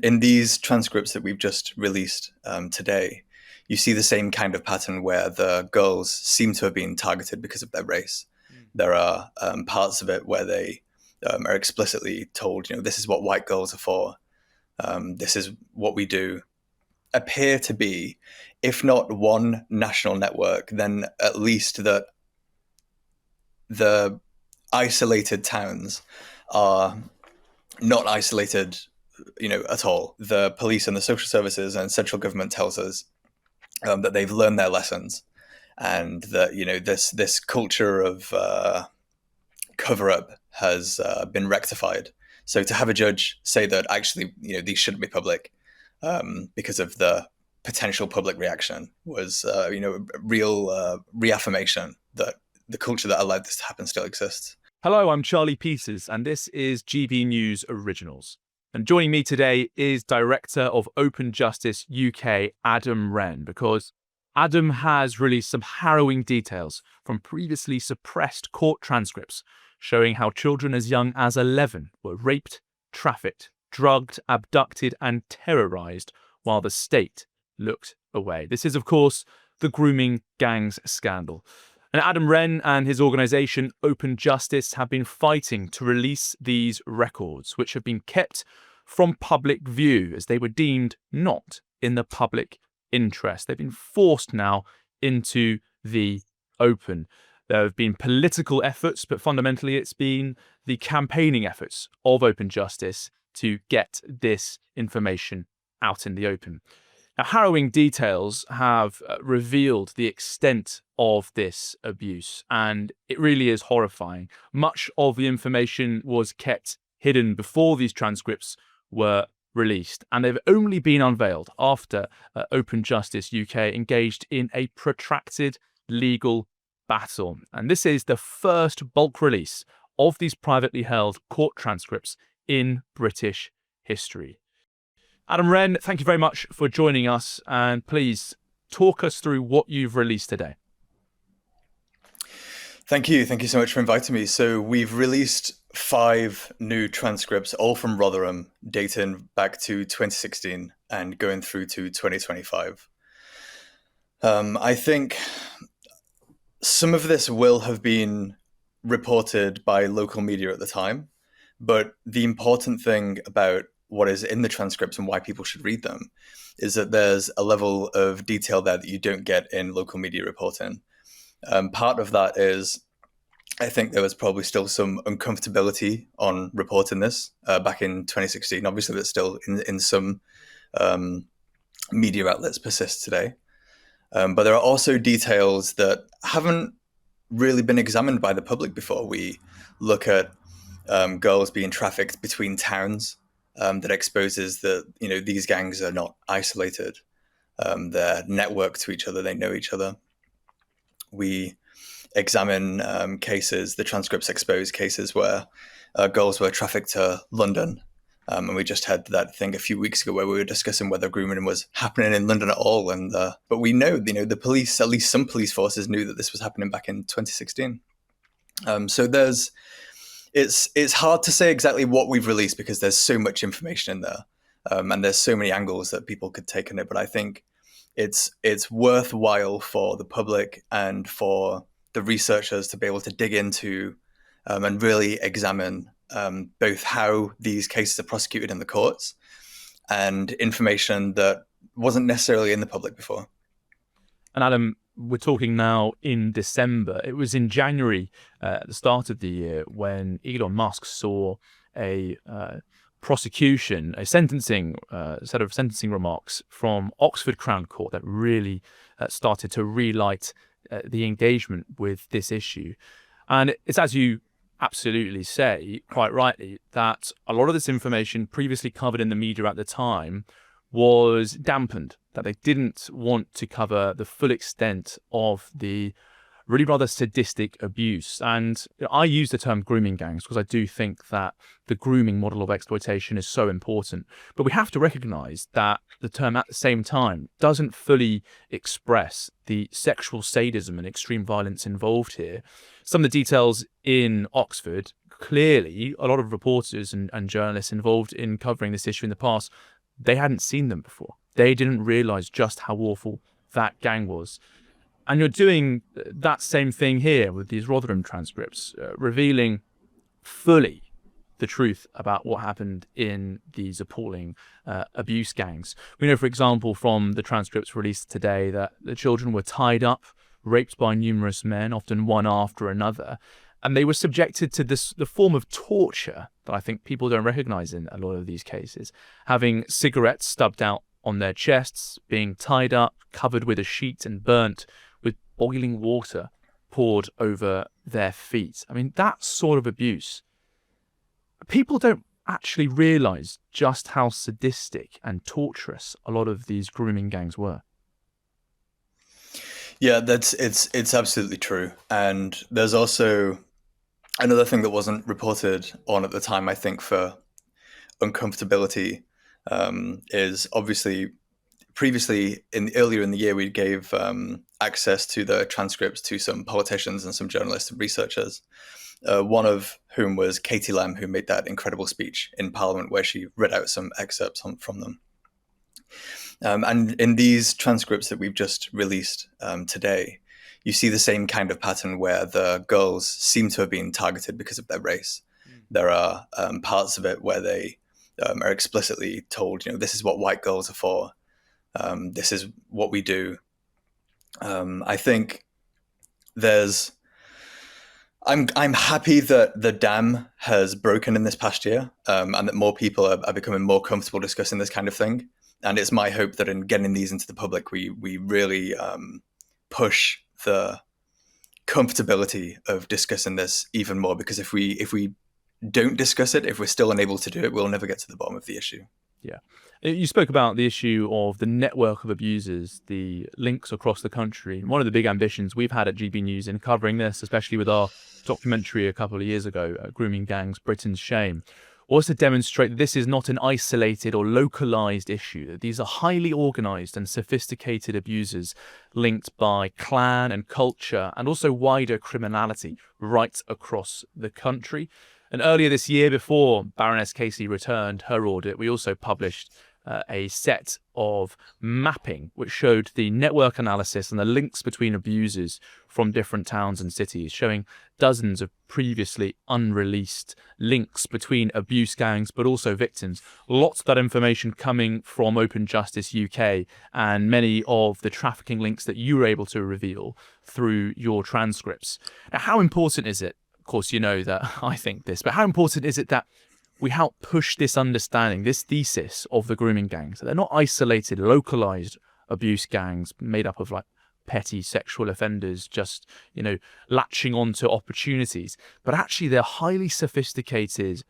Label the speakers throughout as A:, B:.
A: in these transcripts that we've just released today, you see the same kind of pattern where the girls seem to have been targeted because of their race. There are parts of it where they are explicitly told, this is what white girls are for. This is what we do. Appear to be, if not one national network, then at least that the isolated towns are not isolated, at all. The police and the social services and central government tells us that they've learned their lessons, and that this culture of cover up has been rectified. So to have a judge say that actually these shouldn't be public because of the potential public reaction was real reaffirmation that the culture that allowed this to happen still exists.
B: Hello, I'm Charlie Peters, and this is GB News Originals. And joining me today is Director of Open Justice UK, Adam Wren, because Adam has released some harrowing details from previously suppressed court transcripts showing how children as young as 11 were raped, trafficked, drugged, abducted, and terrorised while the state looked away. This is, of course, the grooming gangs scandal. And Adam Wren and his organisation Open Justice have been fighting to release these records, which have been kept from public view as they were deemed not in the public interest. They've been forced now into the open. There have been political efforts, but fundamentally it's been the campaigning efforts of Open Justice to get this information out in the open. Now, harrowing details have revealed the extent of this abuse, and it really is horrifying. Much of the information was kept hidden before these transcripts were released, and they've only been unveiled after Open Justice UK engaged in a protracted legal battle. And this is the first bulk release of these privately held court transcripts in British history. Adam Wren, thank you very much for joining us, and please talk us through what you've released today.
A: Thank you. Thank you so much for inviting me. So we've released 5 new transcripts, all from Rotherham, dating back to 2016 and going through to 2025. I think some of this will have been reported by local media at the time, but the important thing about what is in the transcripts and why people should read them is that there's a level of detail there that you don't get in local media reporting. Part of that is, I think there was probably still some uncomfortability on reporting this back in 2016. Obviously, that's still in some media outlets persists today. But there are also details that haven't really been examined by the public before. We look at girls being trafficked between towns. That exposes that these gangs are not isolated. They're networked to each other. They know each other. We examine cases. The transcripts expose cases where girls were trafficked to London, and we just had that thing a few weeks ago where we were discussing whether grooming was happening in London at all. And but we know, the police, at least some police forces, knew that this was happening back in 2016. So it's hard to say exactly what we've released because there's so much information in there, and there's so many angles that people could take on it. But I think it's worthwhile for the public and for the researchers to be able to dig into and really examine both how these cases are prosecuted in the courts and information that wasn't necessarily in the public before.
B: And Adam, we're talking now in December. It was in January, at the start of the year, when Elon Musk saw a prosecution, a sentencing, set of sentencing remarks from Oxford Crown Court that really started to relight the engagement with this issue. And it's, as you absolutely say, quite rightly, that a lot of this information previously covered in the media at the time was dampened, that they didn't want to cover the full extent of the really rather sadistic abuse. And I use the term grooming gangs because I do think that the grooming model of exploitation is so important. But we have to recognise that the term at the same time doesn't fully express the sexual sadism and extreme violence involved here. Some of the details in Oxford, clearly a lot of reporters and journalists involved in covering this issue in the past they hadn't seen them before. They didn't realize just how awful that gang was. And you're doing that same thing here with these Rotherham transcripts, revealing fully the truth about what happened in these appalling abuse gangs. We know, for example, from the transcripts released today that the children were tied up, raped by numerous men, often one after another, and they were subjected to the form of torture that I think people don't recognize in a lot of these cases, having cigarettes stubbed out on their chests, being tied up, covered with a sheet and burnt with boiling water poured over their feet. I mean, that sort of abuse, people don't actually realize just how sadistic and torturous a lot of these grooming gangs were.
A: Yeah, it's absolutely true. And there's also another thing that wasn't reported on at the time, I think, for uncomfortability, is obviously previously earlier in the year we gave access to the transcripts to some politicians and some journalists and researchers. One of whom was Katie Lamb, who made that incredible speech in Parliament where she read out some excerpts from them. And in these transcripts that we've just released today, you see the same kind of pattern where the girls seem to have been targeted because of their race. There are parts of it where they are explicitly told, this is what white girls are for. This is what we do. I think I'm happy that the dam has broken in this past year, and that more people are becoming more comfortable discussing this kind of thing. And it's my hope that in getting these into the public, we really push the comfortability of discussing this even more. Because if we don't discuss it, if we're still unable to do it, we'll never get to the bottom of the issue.
B: Yeah. You spoke about the issue of the network of abusers, the links across the country. One of the big ambitions we've had at GB News in covering this, especially with our documentary a couple of years ago, Grooming Gangs, Britain's Shame, was to demonstrate that this is not an isolated or localized issue, that these are highly organized and sophisticated abusers linked by clan and culture and also wider criminality right across the country. And earlier this year, before Baroness Casey returned her audit, we also published a set of mapping which showed the network analysis and the links between abusers from different towns and cities, showing dozens of previously unreleased links between abuse gangs, but also victims. Lots of that information coming from Open Justice UK and many of the trafficking links that you were able to reveal through your transcripts. Now, how important is it? Of course, you know that I think this, but how important is it that we help push this understanding, this thesis of the grooming gangs? They're not isolated, localized abuse gangs made up of like petty sexual offenders just, latching onto opportunities, but actually they're highly sophisticated,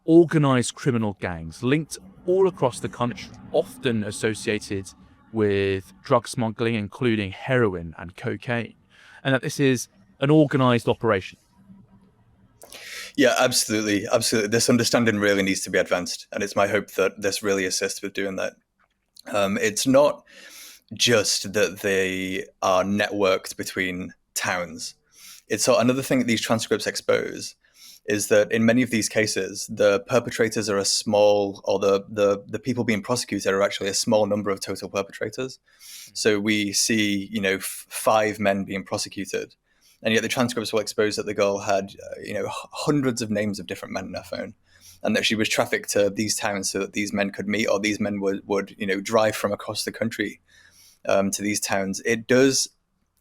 B: organized criminal gangs linked all across the country, often associated with drug smuggling, including heroin and cocaine, and that this is an organized operation.
A: Yeah, absolutely. Absolutely. This understanding really needs to be advanced. And it's my hope that this really assists with doing that. It's not just that they are networked between towns. It's another thing that these transcripts expose is that in many of these cases, the perpetrators are a small, or the people being prosecuted are actually a small number of total perpetrators. So we see, 5 men being prosecuted. And yet the transcripts will expose that the girl had, hundreds of names of different men in her phone, and that she was trafficked to these towns so that these men could meet, or these men would drive from across the country to these towns. It does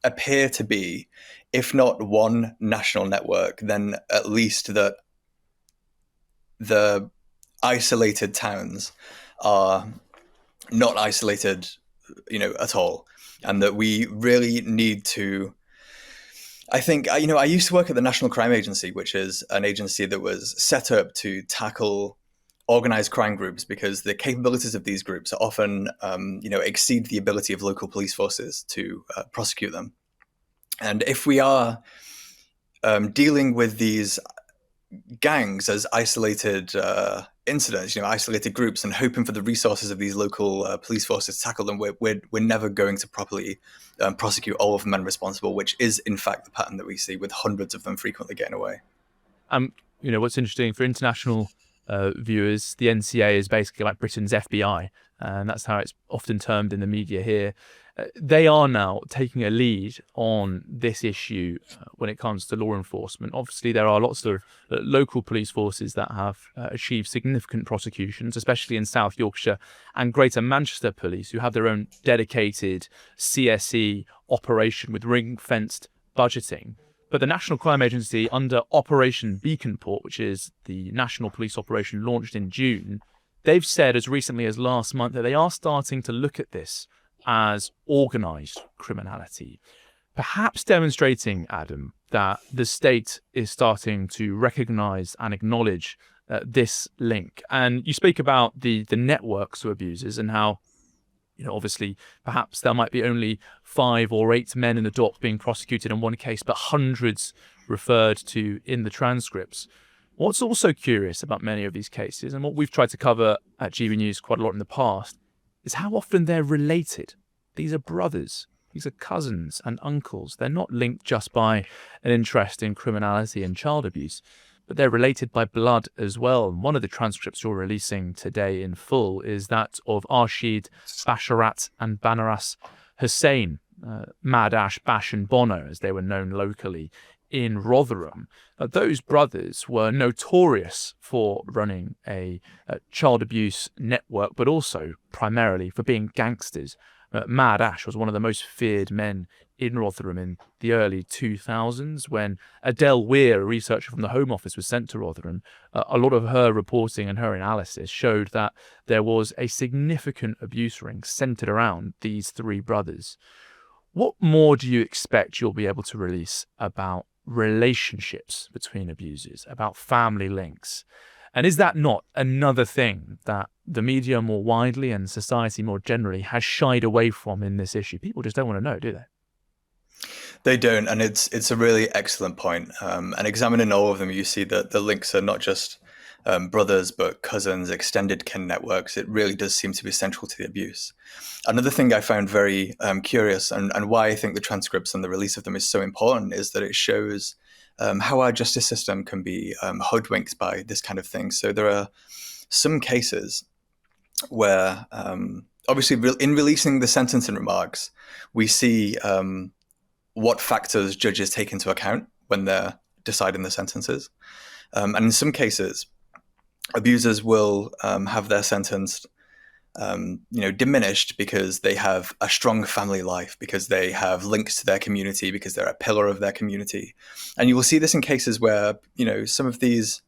A: appear to be, if not one national network, then at least that the isolated towns are not isolated, at all, and that we really need to. I think, I used to work at the National Crime Agency, which is an agency that was set up to tackle organized crime groups because the capabilities of these groups are often, exceed the ability of local police forces to prosecute them. And if we are dealing with these gangs as isolated incidents, isolated groups, and hoping for the resources of these local police forces to tackle them, we're never going to properly prosecute all of the men responsible, which is in fact the pattern that we see with hundreds of them frequently getting away.
B: What's interesting for international viewers, the NCA is basically like Britain's FBI. and that's how it's often termed in the media here. They are now taking a lead on this issue when it comes to law enforcement. Obviously, there are lots of local police forces that have achieved significant prosecutions, especially in South Yorkshire and Greater Manchester Police, who have their own dedicated CSE operation with ring-fenced budgeting. But the National Crime Agency, under Operation Beaconport, which is the national police operation launched in June, they've said as recently as last month that they are starting to look at this as organised criminality, perhaps demonstrating, Adam, that the state is starting to recognise and acknowledge this link. And you speak about the networks of abusers and how, obviously, perhaps there might be only 5 or 8 men in the dock being prosecuted in one case, but hundreds referred to in the transcripts. What's also curious about many of these cases, and what we've tried to cover at GB News quite a lot in the past, is how often they're related. These are brothers, these are cousins and uncles. They're not linked just by an interest in criminality and child abuse, but they're related by blood as well. And one of the transcripts you're releasing today in full is that of Arshid Basharat and Banaras Hussain, Mad Ash, Bash and Bono, as they were known locally, in Rotherham. Those brothers were notorious for running a child abuse network, but also primarily for being gangsters. Mad Ash was one of the most feared men in Rotherham in the early 2000s. When Adele Weir, a researcher from the Home Office, was sent to Rotherham, a lot of her reporting and her analysis showed that there was a significant abuse ring centred around these 3 brothers. What more do you expect you'll be able to release about relationships between abusers, about family links? And is that not another thing that the media more widely and society more generally has shied away from in this issue? People just don't want to know, do they?
A: They don't, and it's a really excellent point. And examining all of them, you see that the links are not just brothers, but cousins, extended kin networks. It really does seem to be central to the abuse. Another thing I found very curious, and why I think the transcripts and the release of them is so important, is that it shows how our justice system can be hoodwinked by this kind of thing. So there are some cases where, obviously, in releasing the sentencing remarks, we see what factors judges take into account when they're deciding the sentences. And in some cases, abusers will have their sentence diminished because they have a strong family life, because they have links to their community, because they're a pillar of their community. And you will see this in cases where, some of these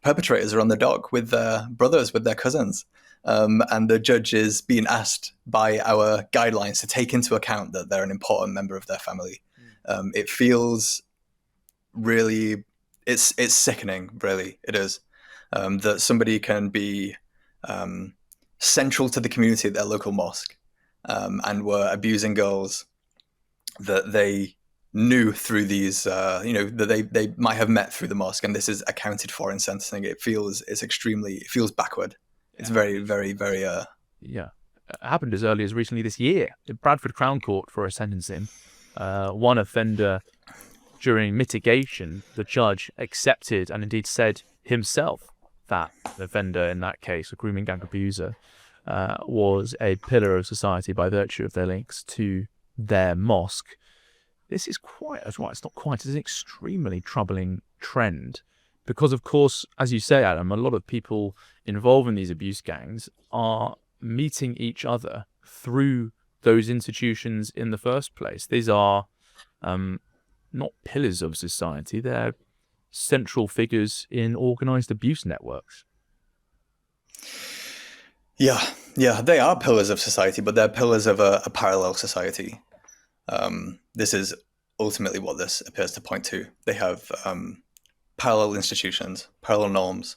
A: perpetrators are on the dock with their brothers, with their cousins. And the judge is being asked by our guidelines to take into account that they're an important member of their family. It feels really, it's sickening, really, it is, that somebody can be central to the community at their local mosque, and were abusing girls that they knew through these, that they might have met through the mosque, and this is accounted for in sentencing. It feels backward. It's very, very, very.
B: Yeah, it happened as early as recently this year in Bradford Crown Court for a sentencing. One offender, during mitigation, the judge accepted and indeed said himself that the offender in that case, a grooming gang abuser, was a pillar of society by virtue of their links to their mosque. This is it's an extremely troubling trend because, of course, as you say, Adam, a lot of people involved in these abuse gangs are meeting each other through those institutions in the first place. These are not pillars of society, they're central figures in organised abuse networks.
A: Yeah, they are pillars of society, but they're pillars of a parallel society. This is ultimately what this appears to point to. They have parallel institutions, parallel norms,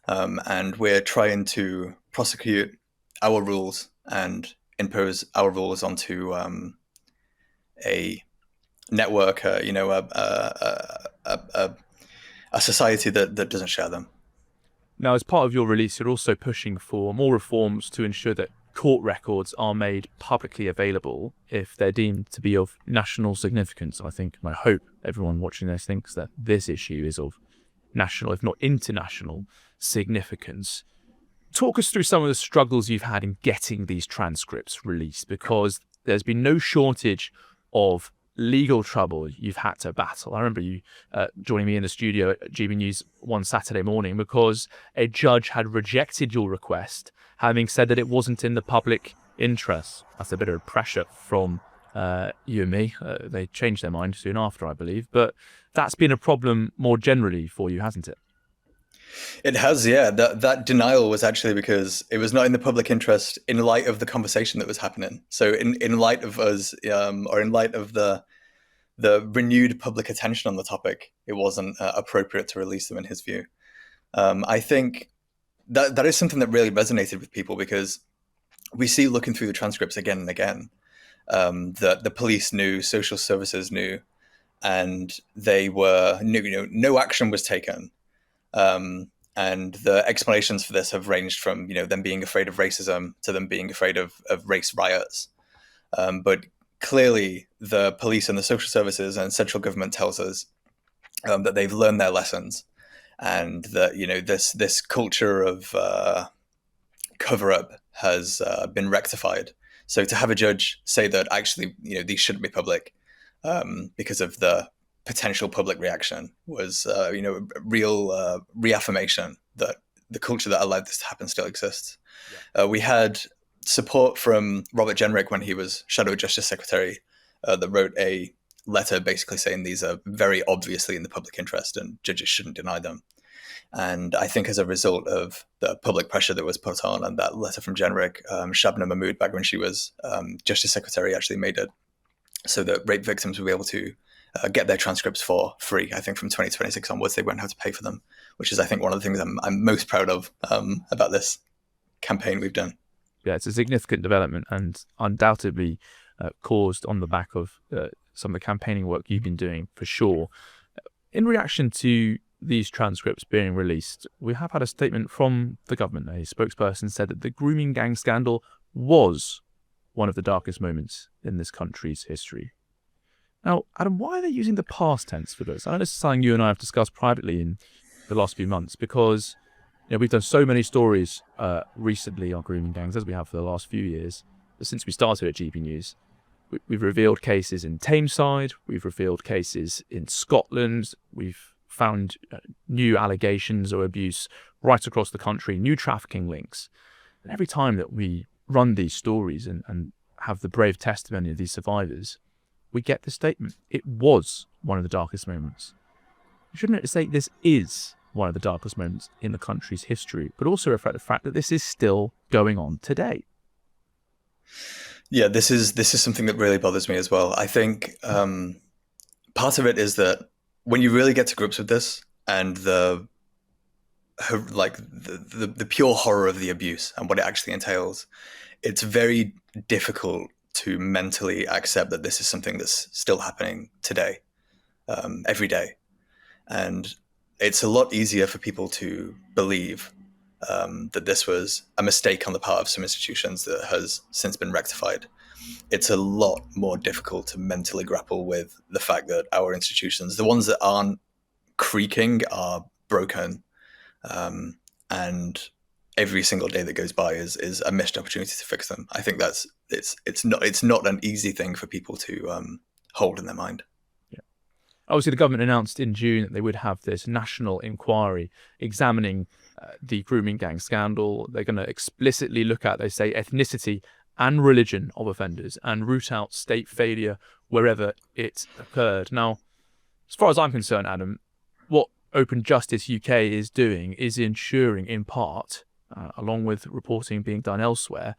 A: and we're trying to prosecute our rules and impose our rules onto a network, a society that doesn't share them.
B: Now, as part of your release, you're also pushing for more reforms to ensure that court records are made publicly available if they're deemed to be of national significance. I think, and I hope everyone watching this thinks that this issue is of national, if not international, significance. talk us through some of the struggles you've had in getting these transcripts released, because there's been no shortage of legal trouble you've had to battle. I remember you joining me in the studio at GB News one Saturday morning because a judge had rejected your request, having said that it wasn't in the public interest. That's a bit of pressure from you and me. They changed their mind soon after, I believe. But that's been a problem more generally for you, hasn't it?
A: It has, yeah. That denial was actually because it was not in the public interest in light of the conversation that was happening. So in light of us, or in light of the renewed public attention on the topic, it wasn't appropriate to release them in his view. I think that is something that really resonated with people because we see looking through the transcripts again and again that the police knew, social services knew, and they were no action was taken. And the explanations for this have ranged from them being afraid of racism to them being afraid of race riots. But clearly, the police and the social services and central government tells us that they've learned their lessons, and that this culture of cover up has been rectified. So to have a judge say that actually these shouldn't be public because of the potential public reaction was real reaffirmation that the culture that allowed this to happen still exists. Yeah. We had support from Robert Jenrick when he was Shadow Justice Secretary that wrote a letter basically saying these are very obviously in the public interest and judges shouldn't deny them. And I think as a result of the public pressure that was put on and that letter from Jenrick, Shabnam Mahmood, back when she was Justice Secretary, actually made it so that rape victims would be able to get their transcripts for free. I think from 2026 onwards, they won't have to pay for them, which is, I think, one of the things I'm most proud of about this campaign we've done.
B: Yeah, it's a significant development and undoubtedly caused on the back of some of the campaigning work you've been doing, for sure. In reaction to these transcripts being released, we have had a statement from the government. A spokesperson said that the grooming gang scandal was one of the darkest moments in this country's history. Now, Adam, why are they using the past tense for this? I know this is something you and I have discussed privately in the last few months because we've done so many stories recently on grooming gangs, as we have for the last few years. But since we started at GB News, we've revealed cases in Tameside, we've revealed cases in Scotland, we've found new allegations of abuse right across the country, new trafficking links. And every time that we run these stories and have the brave testimony of these survivors, we get the statement, it was one of the darkest moments. Shouldn't it say this is one of the darkest moments in the country's history, but also reflect the fact that this is still going on today?
A: Yeah, this is something that really bothers me as well. I think part of it is that when you really get to grips with this and the pure horror of the abuse and what it actually entails, it's very difficult to mentally accept that this is something that's still happening today, every day. And it's a lot easier for people to believe that this was a mistake on the part of some institutions that has since been rectified. It's a lot more difficult to mentally grapple with the fact that our institutions, the ones that aren't creaking, are broken. And every single day that goes by is a missed opportunity to fix them. I think it's not an easy thing for people to hold in their mind.
B: Yeah. Obviously, the government announced in June that they would have this national inquiry examining the grooming gang scandal. They're going to explicitly look at, they say, ethnicity and religion of offenders and root out state failure wherever it occurred. Now, as far as I'm concerned, Adam, what Open Justice UK is doing is ensuring, in part, along with reporting being done elsewhere,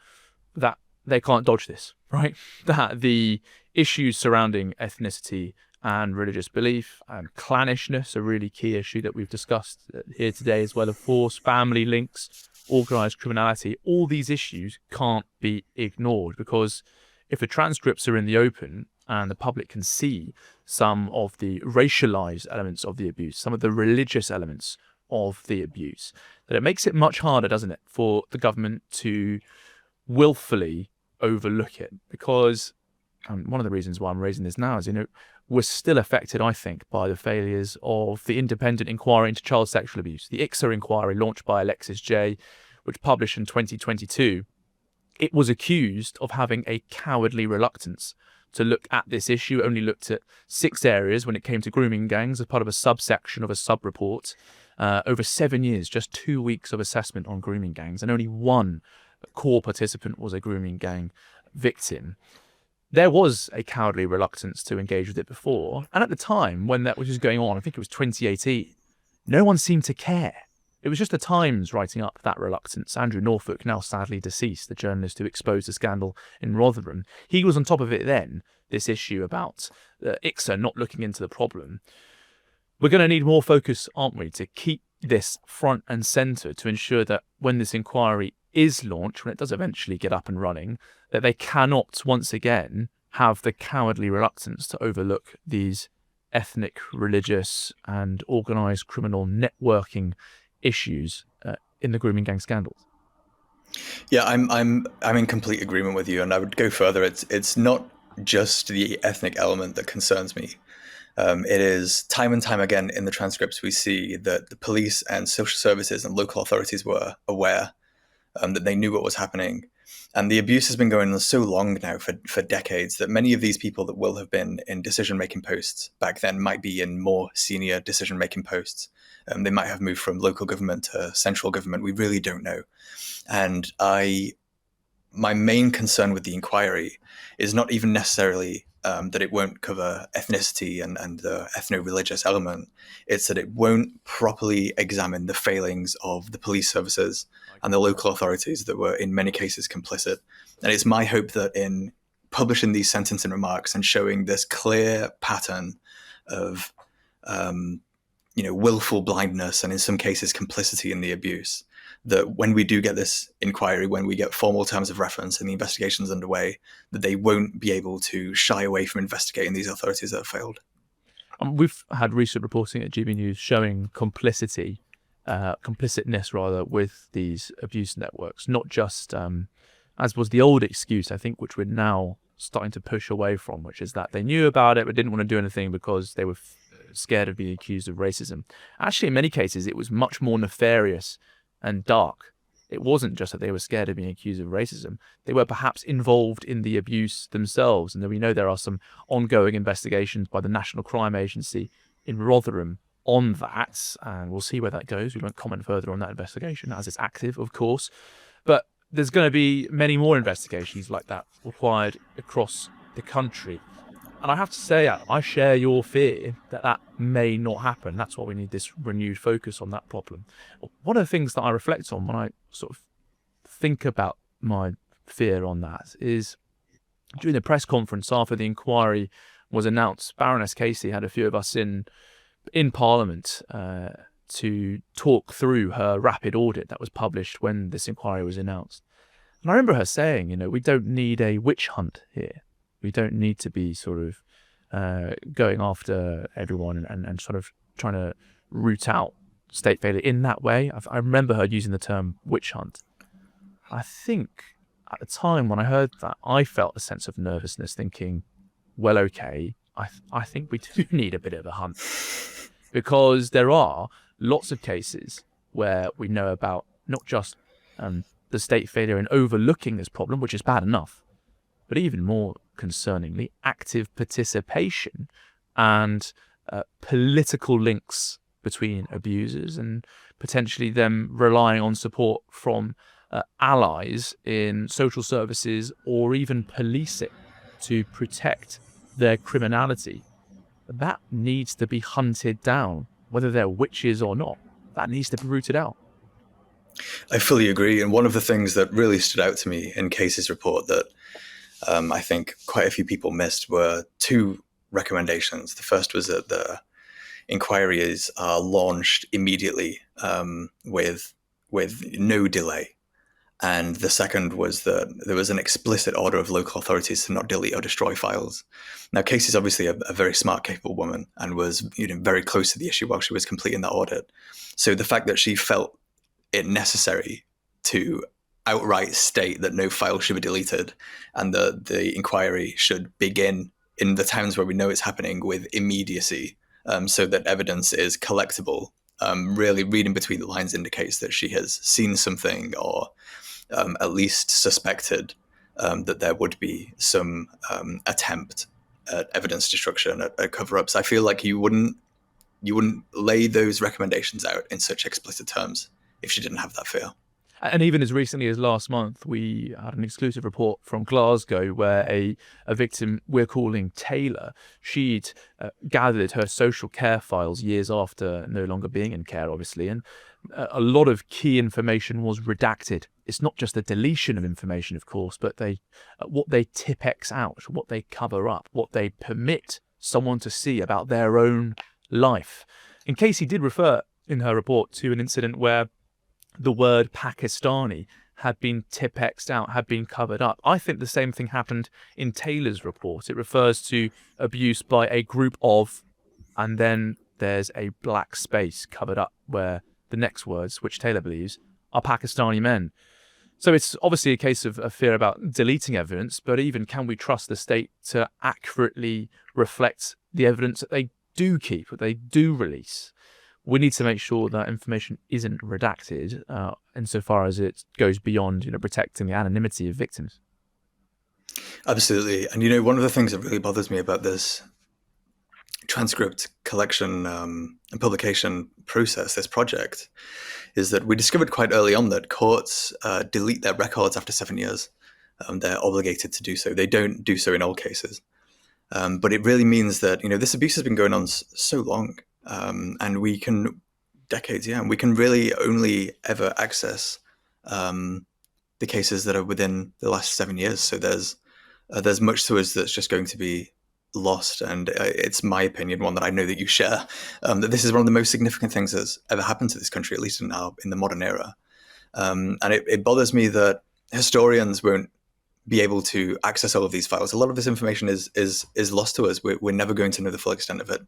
B: that they can't dodge this, right? That the issues surrounding ethnicity and religious belief and clannishness, a really key issue that we've discussed here today as well, of course, family links, organised criminality, all these issues can't be ignored, because if the transcripts are in the open and the public can see some of the racialised elements of the abuse, some of the religious elements of the abuse, that it makes it much harder, doesn't it, for the government to willfully overlook it. Because one of the reasons why I'm raising this now is, we're still affected, I think, by the failures of the independent inquiry into child sexual abuse, the ICSA inquiry launched by Alexis Jay. which published in 2022, it was accused of having a cowardly reluctance to look at this issue. It only looked at 6 areas when it came to grooming gangs as part of a subsection of a sub-report. Over 7 years, just 2 weeks of assessment on grooming gangs, and only one core participant was a grooming gang victim. There was a cowardly reluctance to engage with it before. And at the time when that was just going on, I think it was 2018, no one seemed to care. It was just the Times writing up that reluctance. Andrew Norfolk, now sadly deceased, the journalist who exposed the scandal in Rotherham, he was on top of it then, this issue about ICSA not looking into the problem. We're going to need more focus, aren't we, to keep this front and centre to ensure that when this inquiry is launched, when it does eventually get up and running, that they cannot once again have the cowardly reluctance to overlook these ethnic, religious and organised criminal networking issues in the grooming gang scandals.
A: Yeah, I'm in complete agreement with you, and I would go further. It's not just the ethnic element that concerns me. It is time and time again in the transcripts we see that the police and social services and local authorities were aware, that they knew what was happening. And the abuse has been going on so long now for decades that many of these people that will have been in decision-making posts back then might be in more senior decision-making posts. They might have moved from local government to central government. We really don't know. And my main concern with the inquiry is not even necessarily that it won't cover ethnicity and the ethno-religious element. It's that it won't properly examine the failings of the police services and the local authorities that were in many cases complicit. And it's my hope that in publishing these sentencing remarks and showing this clear pattern of willful blindness and in some cases complicity in the abuse, that when we do get this inquiry, when we get formal terms of reference and the investigation's underway, that they won't be able to shy away from investigating these authorities that have failed.
B: We've had recent reporting at GB News showing complicitness with these abuse networks, not just as was the old excuse, I think, which we're now starting to push away from, which is that they knew about it but didn't want to do anything because they were scared of being accused of racism. Actually, in many cases, it was much more nefarious and dark. It wasn't just that they were scared of being accused of racism. They were perhaps involved in the abuse themselves. And we know there are some ongoing investigations by the National Crime Agency in Rotherham on that. And we'll see where that goes. We won't comment further on that investigation as it's active, of course. But there's going to be many more investigations like that required across the country. And I have to say, I share your fear that that may not happen. That's why we need this renewed focus on that problem. One of the things that I reflect on when I sort of think about my fear on that is during the press conference after the inquiry was announced, Baroness Casey had a few of us in Parliament to talk through her rapid audit that was published when this inquiry was announced. And I remember her saying, we don't need a witch hunt here. We don't need to be sort of going after everyone and sort of trying to root out state failure in that way. I remember her using the term witch hunt. I think at the time when I heard that, I felt a sense of nervousness thinking, well, okay, I think we do need a bit of a hunt, because there are lots of cases where we know about not just the state failure in overlooking this problem, which is bad enough, but even more concerningly, active participation and political links between abusers and potentially them relying on support from allies in social services or even policing to protect their criminality. That needs to be hunted down, whether they're witches or not. That needs to be rooted out.
A: I fully agree. And one of the things that really stood out to me in Casey's report that I think quite a few people missed were 2 recommendations. The first was that the inquiries are launched immediately with no delay. And the second was that there was an explicit order of local authorities to not delete or destroy files. Now, Casey's obviously a very smart, capable woman and was very close to the issue while she was completing that audit. So the fact that she felt it necessary to outright state that no file should be deleted and that the inquiry should begin in the towns where we know it's happening with immediacy, so that evidence is collectible really reading between the lines indicates that she has seen something, or at least suspected that there would be some attempt at evidence destruction, at cover-ups. I feel like you wouldn't lay those recommendations out in such explicit terms if she didn't have that fear.
B: And even as recently as last month, we had an exclusive report from Glasgow where a victim we're calling Taylor, she'd gathered her social care files years after no longer being in care, obviously, and a lot of key information was redacted. It's not just the deletion of information, of course, but what they Tipex out, what they cover up, what they permit someone to see about their own life. And Casey did refer in her report to an incident where the word Pakistani had been Tipexed out, had been covered up. I think the same thing happened in Taylor's report. It refers to abuse by a group of, and then there's a black space covered up where the next words, which Taylor believes, are Pakistani men. So it's obviously a case of a fear about deleting evidence, but even can we trust the state to accurately reflect the evidence that they do keep, that they do release? We need to make sure that information isn't redacted insofar as it goes beyond, protecting the anonymity of victims.
A: Absolutely. And, one of the things that really bothers me about this transcript collection and publication process, this project, is that we discovered quite early on that courts delete their records after 7 years. They're obligated to do so. They don't do so in all cases. But it really means that, this abuse has been going on so long. And we can we can really only ever access the cases that are within the last 7 years. So there's much to us that's just going to be lost. And it's my opinion, one that I know that you share, that this is one of the most significant things that's ever happened to this country, at least in the modern era. And it bothers me that historians won't be able to access all of these files. A lot of this information is lost to us. We're never going to know the full extent of it.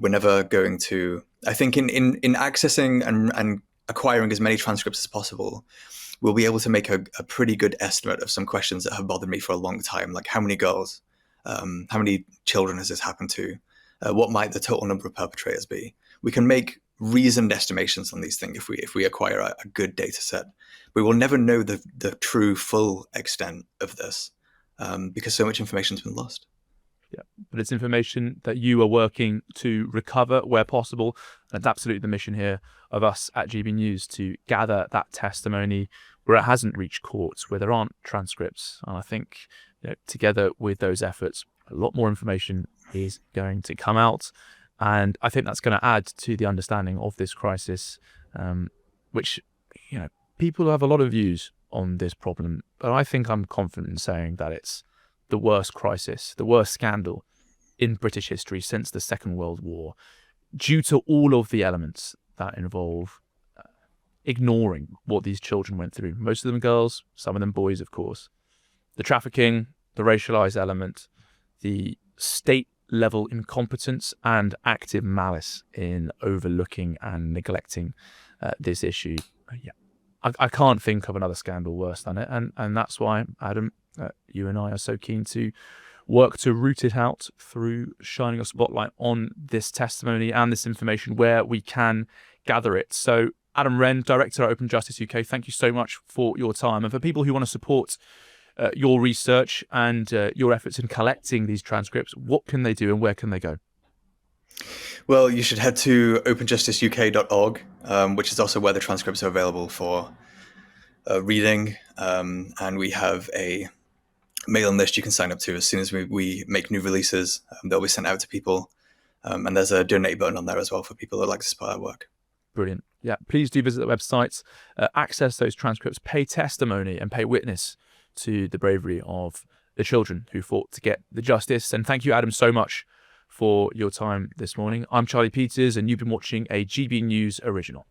A: We're never going to, I think in accessing and acquiring as many transcripts as possible, we'll be able to make a pretty good estimate of some questions that have bothered me for a long time, like how many girls, how many children has this happened to, what might the total number of perpetrators be. We can make reasoned estimations on these things if we acquire a good data set. We will never know the true full extent of this because so much information has been lost.
B: Yeah, but it's information that you are working to recover where possible. And it's absolutely the mission here of us at GB News to gather that testimony where it hasn't reached courts, where there aren't transcripts. And I think together with those efforts, a lot more information is going to come out. And I think that's going to add to the understanding of this crisis, which, people have a lot of views on this problem. But I think I'm confident in saying that it's the worst crisis, the worst scandal in British history since the Second World War, due to all of the elements that involve ignoring what these children went through. Most of them girls, some of them boys, of course. The trafficking, the racialized element, the state-level incompetence and active malice in overlooking and neglecting this issue. I can't think of another scandal worse than it. And that's why, Adam, you and I are so keen to work to root it out through shining a spotlight on this testimony and this information where we can gather it. So Adam Wren, Director at Open Justice UK, thank you so much for your time. And for people who want to support your research and your efforts in collecting these transcripts, what can they do and where can they go?
A: Well, you should head to openjusticeuk.org, which is also where the transcripts are available for reading. And we have a mailing list you can sign up to as soon as we make new releases. They'll be sent out to people. And there's a donate button on there as well for people that like to support our work.
B: Brilliant. Yeah, please do visit the websites, access those transcripts, pay testimony and pay witness to the bravery of the children who fought to get the justice. And thank you, Adam, so much for your time this morning. I'm Charlie Peters, and you've been watching a GB News original.